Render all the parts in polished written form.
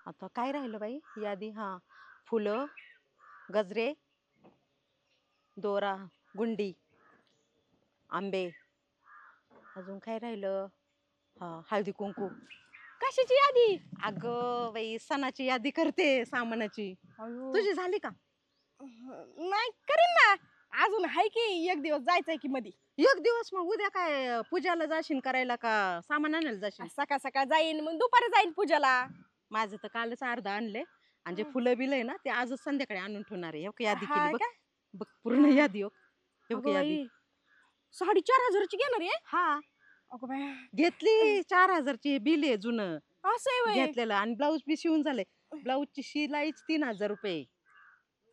आता काय राहिलं बाई यादी? हा, फुलं, गजरे, दोरा, गुंडी, आंबे, अजून काय राहिलं? हा, हळदी कुंकू. कशाची यादी? अगं बाई, सणाची यादी करते सामानाची. अयो. तुझी झाली का? नाही करीन ना. अजून आहे की एक दिवस जायचंय की मधी. एक दिवस? मग उद्या काय पूजाला जाशील करायला का सामान आणायला जाशील? सकाळ सकाळ जाईन मग दुपारी जाईन पूजाला. माझं तर कालच अर्ध आणले आणि जे फुलं बिलं आहे ना ते आजच संध्याकाळी आणून ठेवणार आहे. हो का यादी केली हा बघ. का? बघ पूर्ण यादी. हो हो का अगं यादी. बाई 4,500ची घेणार आहे? हा, अगं बाई घेतली 4,000ची बिल आहे जुनं असं आहे व्हय. घेतलेलं आणि ब्लाऊज बी शिवून झाले. ब्लाऊजची शिलाईच 3,000 रुपये.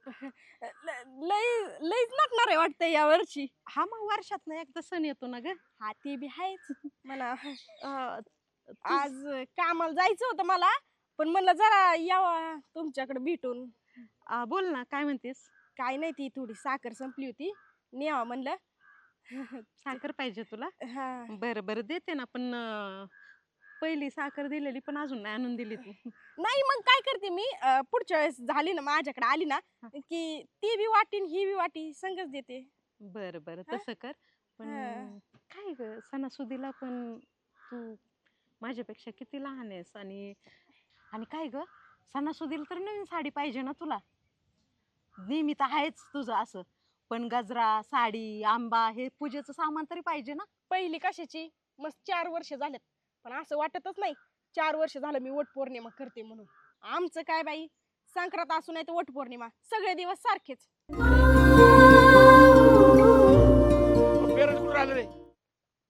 लय लयच नटणार आहे वाटतं या वर्षी. हा, मग वर्षात ना एकदा सण येतो ना ग. हा ते बी आहेच. मला अं, आज कामाला जायचं होतं मला, पण म्हणलं जरा यावा तुमच्याकडे भेटून. बोल ना, काय म्हणतेस? काय नाही ती थोडी साखर संपली होती, न्यावा म्हणलं. साखर पाहिजे तुला? हा बरं बरं, देते ना. पण पहिली साखर दिलेली पण अजून नाही आणून दिली तू. नाही मग काय करते मी, पुढच्या वेळेस झाली ना माझ्याकडे आली ना की ती बी वाटीन ही बी वाटी संगच देते. बरं बरं, हा? तसं कर. पण हा. काय ग, सणासुदीला पण तू माझ्यापेक्षा किती लहान आहेस. आणि आणि काय ग, सणासुदीला तर नवीन साडी पाहिजे ना तुला. नेहमी तर आहेच तुझं असं, पण गजरा, साडी, आंबा हे पूजेचं सामान तरी पाहिजे ना. पहिली कशाची मस्त 4 वर्ष झालेत, पण असं वाटतच नाही 4 वर्ष झालं मी वटपौर्णिमा करते म्हणून. आमचं काय बाई, संक्रांत असू नाही तर वटपौर्णिमा सगळे दिवस सारखेच. पेरड कुठं राहिलं रे?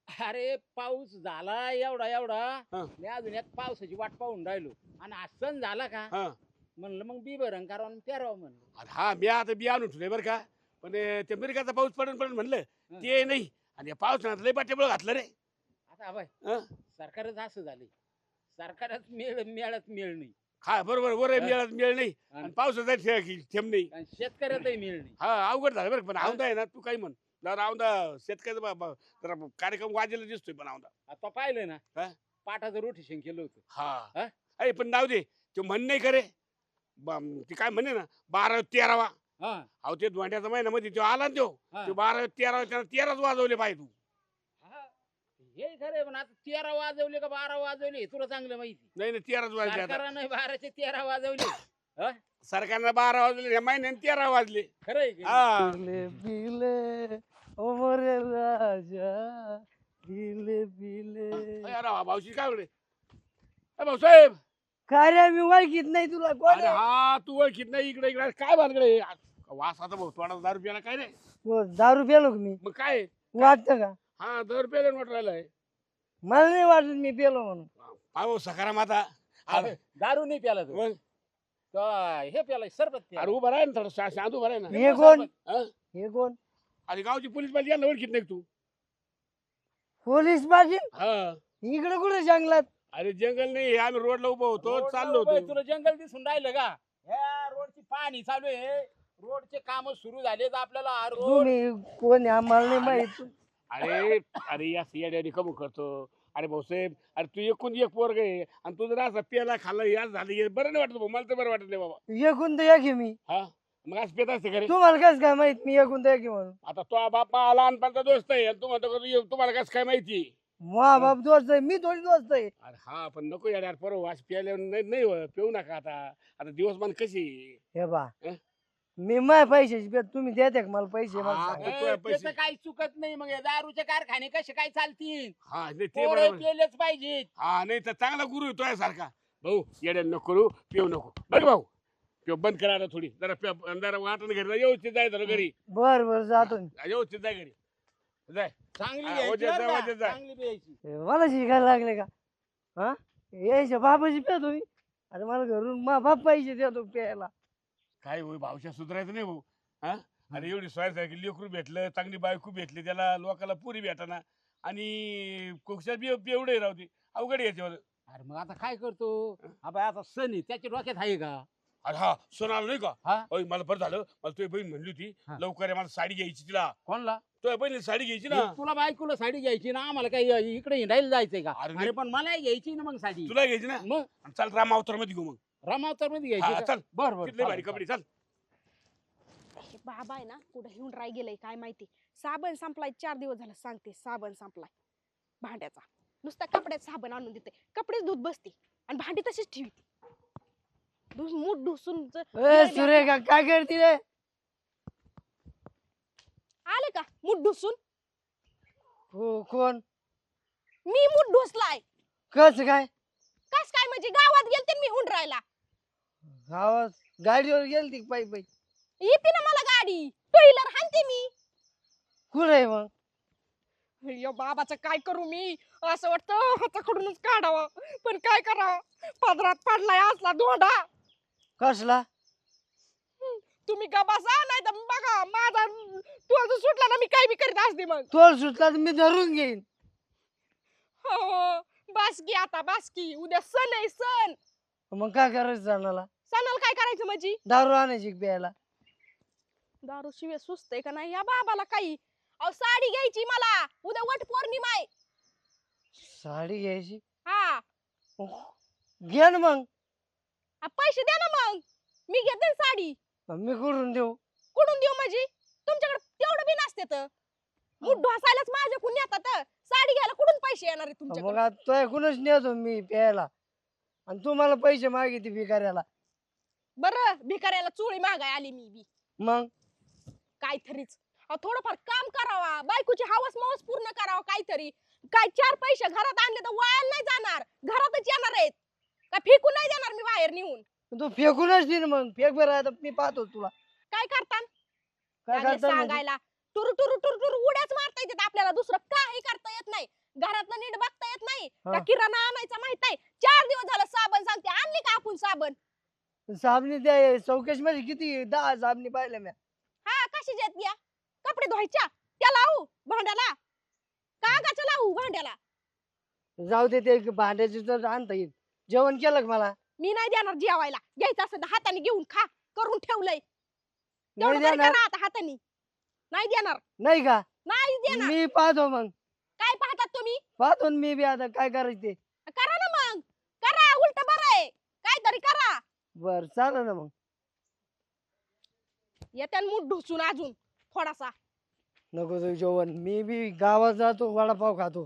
अरे पाऊस झाला एवढा एवढा. हा. मी अजून यात पावसाची वाट पाहून राहिलो आणि आज सण झाला का हा. म्हणलं मग बी बरं कारण पेरावं म्हणलं. अरे हा, मी आता बी आणून ठेवलंय बरं का. पण ते मिरगाचा पाऊस पडून पडून म्हणलं ते नाही. आणि या पावसानं लय बाटेबळ घातलं रे. आता बाय हं? सरकारच असं झाले, सरकारच मिळत मिळ नाही हा बरोबर, वर हा. मिळत मिळ नाही आणि पावसाचा थेंब नाही. आणि शेतकऱ्यातही मिळ नाही. हा, अवघड झालं बरं. पण औंदा आहे ना, तू काही म्हण जरा औंदा शेतकऱ्याचा जरा कार्यक्रम वाजेला दिसतोय. पण औंदा आता पाहिलं ना हा? पाठाचं रोटेशन केलं होतं. हा. हा? अरे पण नाव दे, ते म्हण नाही करे. ते काय म्हणे ना, 12-13वा. हा अहो ते धोंड्याचा महिन्यामध्ये तो आला ना, हा. तो 12-13 त्यानं 13च वाजवले पाहिजे तू. हा. हे खरं पण आता 13 वाजवले का 12 वाजवले हे तुला चांगलं माहिती. नाही नाही, 13च वाजले आता. सरकारनं 12चे 13 वाजवले. हा? सरकारनं 12 वाजले, या महिन्याने 13 वाजले. खरंय की? हा. बिले बिले ओ मोरे राजा बिले बिले. अरे भाऊशी काय म्हणले? भाऊसाहेब, काय रे, मी ओळखीत नाही तुला. कोण अरे हा, तू ओळखीत नाही. इकडे इकडे काय भानगडे? वास आता भाऊ थोडा 10 रुपयाला काय रे? दारू पेलो का मी? मग काय? वाटतं का? हा, 10 रुपयाला नोट राहिलाय. मला नाही वाटत मी पेलो म्हणून. पाहू सकाराम आता. अरे, दारू नाही प्याला तू. मग, तो हे प्याला सरबत प्याला. अरे उभा राह ना, थोडं शांत उभा राह ना. हे कोण? हा? हे कोण? अरे गावची पोलीस पाहिजे, यांना ओळखीत नाही का तू? पोलीस पाटील हा. इकडे कुठे जंगलात? अरे जंगल नाही, आम्ही रोडला उभं होतो, रोडला चाललो उभं आहे, होतो. तुला जंगल दिसून राहिलं का? ह्या रोडची पाहणी चालू आहे, रोडचे काम सुरू झालेत आपल्याला हा रोड. तुम्ही कोण आहे आम्हाला नाही माहित. अरे अरे या सियाड्याने कमू करतो. अरे भाऊसाहेब, अरे तू एकूण एक पोरग आहे आणि तू जर असं पेला खाल्ला याच झालं, हे बरं नाही वाटत भाऊ. मला तर बरं वाटत नाही बाबा. एकूण तर एक आहे मी. हा, मग असं पेत असते खरे. तुम्हाला कसं काय माहित मी एकूण तर एक आहे म्हणून? आता तो बापा लहानपणाचा दोस्त आहे आणि तू म्हणतो का तुम्हाला कसं काय माहिती? मा बाप दोस्त आहे, मी थोडी दोस्त आहे. अरे हा, पण नको यार परवा असं प्यायला नाही नाही हो, पिऊ नका आता. आता दिवसमान कशी? हे बा हं? मी माय पैशाची पेत तुम्ही देते का मला पैसे? मला हा, सांगा. तर तुझ्या त्याचं पैसे. काही चुकत नाही. मग हे दारूचे कारखाने कसे काय चालतील? हा नाही ते पोरं बरोबर. केलेच पाहिजेत. हा नाही तर चांगला गुरु आहे तो सारखा. भाऊ येड्या नको करू, पिऊ नको बरं भाऊ. पिऊ बंद करा आता थोडी. जरा वाटण घरी जा, व्यवस्थित जाय जरा घरी. बर बर जातो मी. व्यवस्थित जाय घरी. जाय. चांगली हा, घ्यायची वजेत बरं जा, का? वजेत जा. चांगली प्यायची. मला शिकायला लागले का? हा, यायच्या बापाची प्या तुम्ही. अरे मला घरून मा बाप पैसे देतो प्यायला. काय होय, भावशा सुधारायचं नाही भाऊ. हा, अरे एवढी सोयसारखी लेकरू भेटलं, चांगली बायको भेटली त्याला, लोकाला पुरी भेटाना आणि कुक्षात बी एवढे राहते. अवघड आहे याच्यावर. अरे मग आता काय करतो? हा बाई आता सण आहे, त्याच्या डोक्यात आहे का? अरे हा सण आला नाही का हा अय मला बरं झालं मला तुझी बहीण म्हणली होती हा. लवकर ये, मला साडी घ्यायची तिला. कोणला तुझ्या बहिणीला साडी घ्यायची ना. तुला बायकोला साडी घ्यायची ना आम्हाला काही इकडे हिंडायला जायचंय का अरे अरे पण मला घ्यायची ना मग साडी तुला घ्यायची ना. मग चल राम अवतार मध्ये घेऊ मग. रमावतर मध्ये हा, घ्यायची चल बर बर तिथले भारी कपडे चल. हे बाबा आहे ना कुठं घेऊन राय गेलंय काय माहिती. साबण संपलाय 4 दिवस झालं सांगते साबण संपलाय भांड्याचा. नुसता कपड्यात साबण आणून देते कपडेच धुत बसते आणि भांडी तशीच ठेवते. मूठ ढुसून सुरेखा काय करते रे? आले का मूठ ढुसून. हो कोण? मी मूठ ढुसलाय. कस काय? कस काय म्हणजे गावात गेलते मी हुंडरायला. गावात गाडीवर गेलती का पायी पायी? येते ना मला गाडी टू व्हीलर हाणते मी. कुठे आहे मग? अय्यो बाबाचं काय करू मी. असं वाटतं हाताकडूनच काढावं पण काय करावं. पदरात पडलाय असला दोंडा. कसला? तुम्ही का बसा नाही तर बघा माझा तोल सुटला ना मी काय बी करीत असते मग. तोल सुटला तर मी धरून घेईन. हो बासकी आता बासकी उद्या सण आहे सण. मग काय करायचं सणाला? सणाला काय करायचं म्हणजे दारू आणायची का प्यायला? दारू शिवाय सुचतंय का नाही या बाबाला काही. अहो साडी घ्यायची मला उद्या वट पौर्णिमा आहे. साडी घ्यायची? हा घे ना मग. पैसे द्या ना मग मी घेते ना साडी. मी कुठून देऊ? कुठून देऊ म्हणजे तुमच्याकडे तेवढं बी नसते तर मूठ ढोसायलाच माझ्याकडून येतात साडी घ्यायला कुठून पैसे येणार आहे मग तुमच्याकडे. आता तो ऐकूनच नेतो मी प्यायला आणि तू मला पैसे मागितले भिकाऱ्याला. बरं भिकाऱ्याला चोळी मागाय आली मी बी. मग काहीतरीच थोडंफार काम करावा बायकोची हवस मवस पूर्ण करावा काहीतरी. काय 4 पैसे घरात आणले तर वाया नाही जाणार घरातच येणार आहेत का फेकून नाही देणार मी बाहेर नेऊन. तू फेकूनच दे ना मग. फेक बरं आता मी पाहतो तुला. काय करता काय लागले करता म्हणजे? सांगायला. टुरु टुरु टुरु टुरु उड्याच मारता येतात आपल्याला दुसरं काही करता येत नाही. घरातलं नीट बघता येत नाही का हा. किराणा आणायचा माहित नाही. 4 दिवस झालं साबण सांगते आणली का आपण साबण. साबणी त्या चौकश मध्ये किती 10 साबणी पाहिल्या म्या. हा कशी येत या कपडे धुवायच्या त्या लावू भांड्याला कागाच्या लावू भांड्याला. जाऊ दे ते भांड्याचे तर आणता येईल. जेवण केलं का मला? मी नाही देणार जेवायला. घ्यायचं असेल तर हाताने घेऊन खा करून ठेवलंय नाही तेवढं तरी देणार? करा आता हाताने. नाही देणार नाही का? नाही देणार. मी पाहतो मग. काय पाहतात तुम्ही. पाहतो ना मी बी आता काय करायचं ते. करा ना मग करा उलट बरं आहे काहीतरी करा. बर चालेल ना मग. येत्या मूठ ढुसून अजून थोडासा. नको तो जेवण. मी बी गावात जातो वडापाव खातो.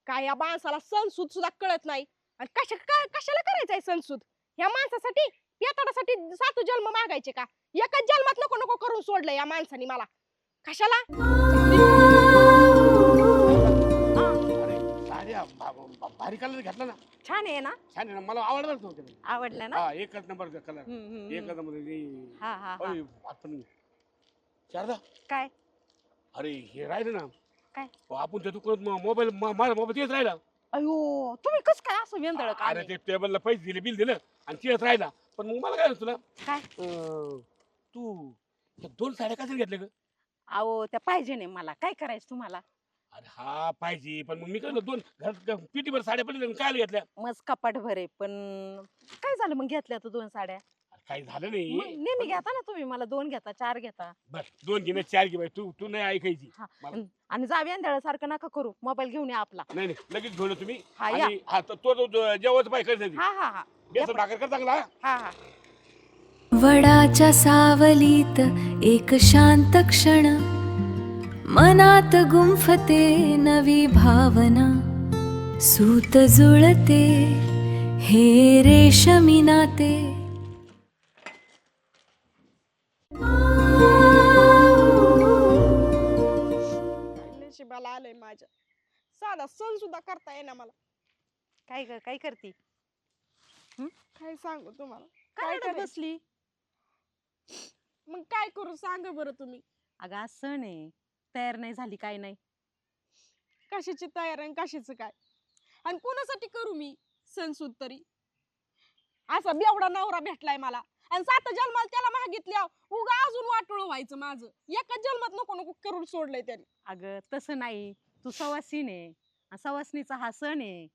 काय या माणसाला सणसूद सुद्धा कळत नाही. आणि कशाला करायचंय सणसूद. ह्या माणसासाठी पेताडासाठी 7 जन्म मागायचे का. एकच जन्मात नको नको करून सोडलं या माणसाने मला. कशाला अरे साड्या भारी कलर घेतला ना. छान आहे ना. छान आहे ना मला आवडला तो. आवडलं ना. हा एकच नंबर कलर. एकच नंबर. हा हा हा. आपण शारदा काय अरे हे राहिलं ना काय? आपण त्या दुकानात मोबाईल माझा मोबाईल तेच राहिला. अयो तुम्ही कस काय असं वेंदळ अरे काय ते टेबलला पैसे दिले बिल दिलं आणि तेच राहिला. पण मग मला काय झालं तुला काय? तू त्या 2 साड्या कशा घेतल्या ग? अहो त्या पाहिजे नाही मला. काय करायचं तुम्हाला. अरे हा पाहिजे पण मग मी काय 2 घरात पिटीभर साड्या पडल्या काय घेतल्या. मस्त कपाट भरे पण काय झालं मग घेतल्या तर 2 साड्या. अरे काही झालं मग नाही. नेहमी घेता ना तुम्ही मला 2 घेता 4 घेता. बर 2 घे 4 घे बाई. तू नाही ऐकायची. हा. मला- आणि जा वेंदळासारखं नका करू. मोबाईल घेऊन या आपला. नाही नाही लगेच घेऊन ये तुम्ही. हा या. आणि हा तो जेवायचं बाय करते हा हा हा बेसन भाकर कर चांगला. हा हा. वडाच्या सावलीत एक शांत क्षण मनात गुंफते नवी भावना सूत जुळते हे रेशमी नाते नशिबाला आलंय माझ्या. साधा सण सुद्धा करता येईना मला. काय ग काय करती. काय सांगू तुम्हाला. काय रडत करायचं? बसली. मग काय करू सांगा बरं तुम्ही. अगं आज सण आहे. तयार नाही झाली काय नाही. कशाची तयार आणि कशाचं काय. आणि कोणासाठी करू मी सणसूद तरी. असा बेवडा नवरा भेटलाय मला आणि 7 जन्माला त्याला मागितल्या उगा अजून वाटोळ व्हायचं माझं. एकाच जन्मात नको नको करून सोडलंय त्याने. अगं तसं नाही. तू सवासीन आहे. आणि सवासणीचा हा सण आहे.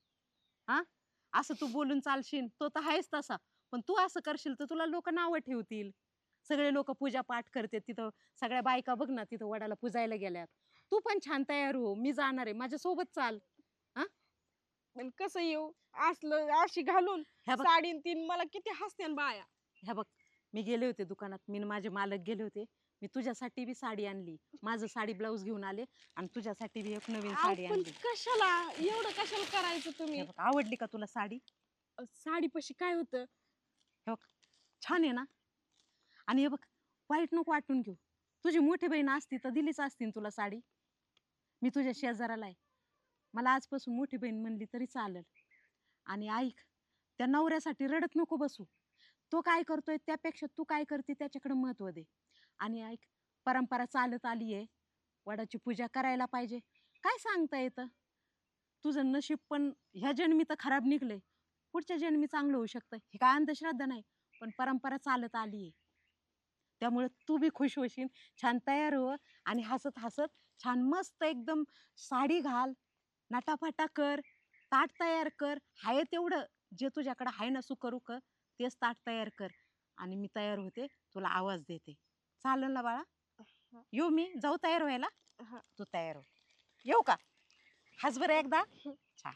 हा असं तू बोलून चालशील तो तर आहेच तसा. पण तू असं करशील तर तुला लोक नावं ठेवतील. सगळे लोक पूजा पाठ करते तिथं, सगळ्या बायका बघ ना तिथं वडाला पूजायला गेल्यात. तू पण छान तयार हो, मी जाणार आहे, माझ्या सोबत चाल. पण कसं येऊ असलं अशी घालून ह्या बघ, साडी न तीन, मला किती हसत्यान बाया. ह्या बघ, मी गेले होते दुकानात, मी न माझे मालक गेले होते. मी तुझ्यासाठी बी साडी आणली, माझं साडी ब्लाऊज घेऊन आले आणि तुझ्यासाठी बी एक नवीन अहो, साडी पण आणली. कशाला एवढं कशाला करायचं तुम्ही? हे बघ, आवडली का तुला साडी? साडी पशी काय होतं? छान आहे ना. आणि हे बघ, वाईट नको वाटून घेऊ, तुझी मोठी बहीण असती तर दिलीच असती ना तुला साडी. मी तुझ्या शेजाराला आहे, मला आजपासून मोठी बहीण म्हणली तरी चालेल. आणि ऐक, त्या नवऱ्यासाठी रडत नको बसू. तो काय करतोय त्यापेक्षा तू काय करते त्याच्याकडे महत्व दे. आणि ऐक, परंपरा चालत आली आहे, वडाची पूजा करायला पाहिजे. काय सांगता येतं, तुझं नशीब पण ह्या जन्मी तर खराब निघलंय, पुढच्या जन्मी चांगलं होऊ शकतं. हे काय अंधश्रद्धा नाही, पण परंपरा चालत आली आहे. त्यामुळे तू बी खुश होशील, छान तयार हो आणि हसत हसत छान मस्त एकदम साडी घाल, नटाफटा कर, ताट तयार कर. हाय तेवढं जे तुझ्याकडं आहे ना सुकरू कर, तेच ताट तयार कर. आणि मी तयार होते, तुला आवाज देते. चालेल ना बाळा? येऊ मी, जाऊ तयार व्हायला? हा. तू तयार हो. येऊ का? हस बरं एकदा. छान.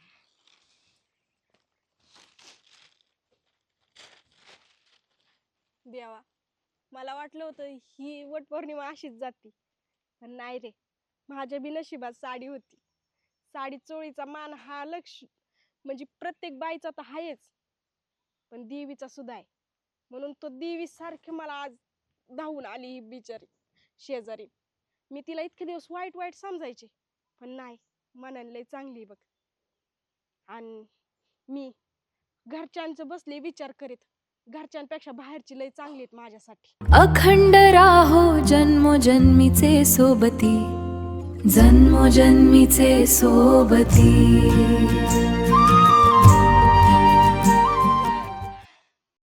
देवा, मला वाटलं होतं ही वटपौर्णिमा अशीच जाती, पण नाही रे, माझ्या बी नशिबात साडी होती. साडी चोळीचा मान हा लक्ष म्हणजे प्रत्येक बाईचा तर आहेच, पण देवीचा सुद्धा आहे. म्हणून तो देवी सारखे मला आज धावून आली ही बिचारी शेजारी. मी तिला इतके दिवस वाईट वाईट समजायचे, पण नाही, मनाने लय चांगली बघ. आणि मी घरच्यांचं बसले विचार करीत, घरच्यांपेक्षा बाहेरची लय चांगली आहेत माझ्यासाठी. अखंड राहो जन्मोजन्मीचे सोबती, जन्मोजन्मीचे सोबती.